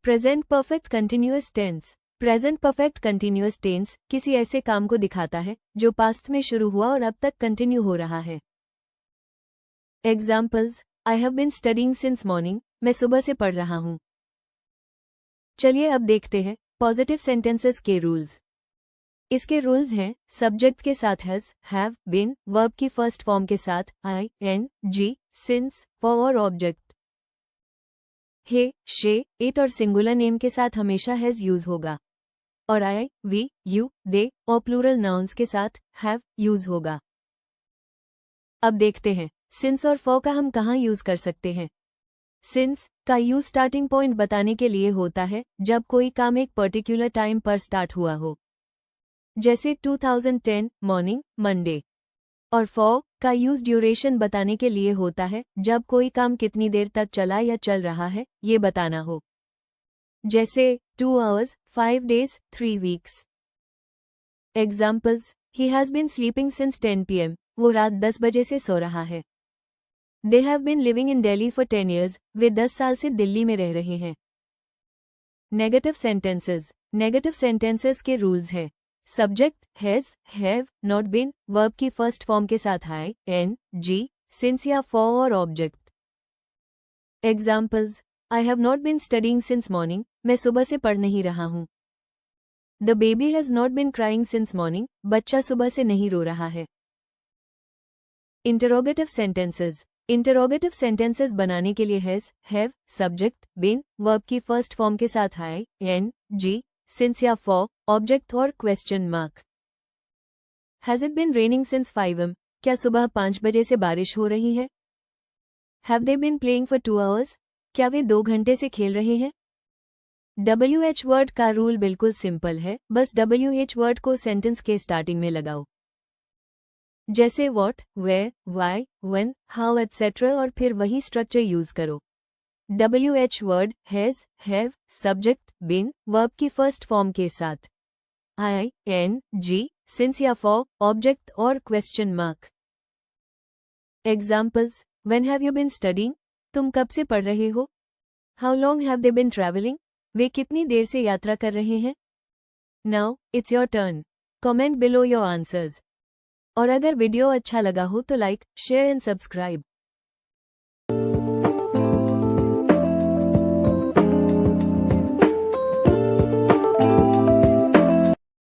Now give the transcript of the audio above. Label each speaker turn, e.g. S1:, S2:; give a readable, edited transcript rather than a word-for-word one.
S1: Present perfect continuous tense. Present perfect continuous tense किसी ऐसे काम को दिखाता है जो पास्ट में शुरू हुआ और अब तक कंटिन्यू हो रहा है। Examples: I have been studying since morning, मैं सुबह से पढ़ रहा हूँ। चलिए अब देखते हैं पॉजिटिव सेंटेंसेस के रूल्स। इसके रूल्स हैं सब्जेक्ट के साथ हैव, बीन, वर्ब की फर्स्ट फॉर्म के साथ I, N, G, since, for और ऑब्जेक्ट। हे, शे, इट और सिंगुलर नेम के साथ हमेशा हैज यूज होगा और आई, वी, यू, दे और प्लूरल नाउन्स के साथ हैव यूज होगा। अब देखते हैं सिंस और फॉर का हम कहाँ यूज कर सकते हैं। सिंस का यूज स्टार्टिंग पॉइंट बताने के लिए होता है जब कोई काम एक पर्टिकुलर टाइम पर स्टार्ट हुआ हो, जैसे 2010 मॉर्निंग, मंडे। और फॉर का यूज ड्यूरेशन बताने के लिए होता है जब कोई काम कितनी देर तक चला या चल रहा है ये बताना हो, जैसे 2 hours, 5 days, 3 weeks. Examples: he has been sleeping since 10 PM, वो रात 10 बजे से सो रहा है। They have been living in Delhi for 10 years, वे 10 साल से दिल्ली में रह रहे हैं। Negative sentences. नेगेटिव सेंटेंसेस के रूल्स है subject has, have, not been, verb की फर्स्ट फॉर्म के साथ आई, एन, जी, सिंस या फॉर और object. Examples: I have not been studying since morning, मैं सुबह से पढ़ नहीं रहा हूँ। The baby has not been crying since morning, बच्चा सुबह से नहीं रो रहा है। Interrogative sentences. इंटरोगेटिव सेंटेंसेस बनाने के लिए has, have, subject, been, verb की फर्स्ट फॉर्म के साथ आई, एन, जी, सिंस या फॉर, ऑब्जेक्ट और question mark. Has it been raining since 5 AM, क्या सुबह 5 बजे से बारिश हो रही है। Have they been playing for 2 hours, क्या वे 2 घंटे से खेल रहे हैं। WH वर्ड का रूल बिल्कुल सिंपल है, बस WH वर्ड को सेंटेंस के स्टार्टिंग में लगाओ, जैसे what, where, why, when, how etcetera और फिर वही स्ट्रक्चर यूज करो। WH word has, have, subject, been, verb की फर्स्ट फॉर्म के साथ आई, एन, जी, सिंस या फॉर, ऑब्जेक्ट और question mark. Examples: when have you been studying, तुम कब से पढ़ रहे हो। How long have they been travelling, वे कितनी देर से यात्रा कर रहे हैं। Now it's your turn, comment below your answers. और अगर वीडियो अच्छा लगा हो तो लाइक, शेयर एंड सब्सक्राइब।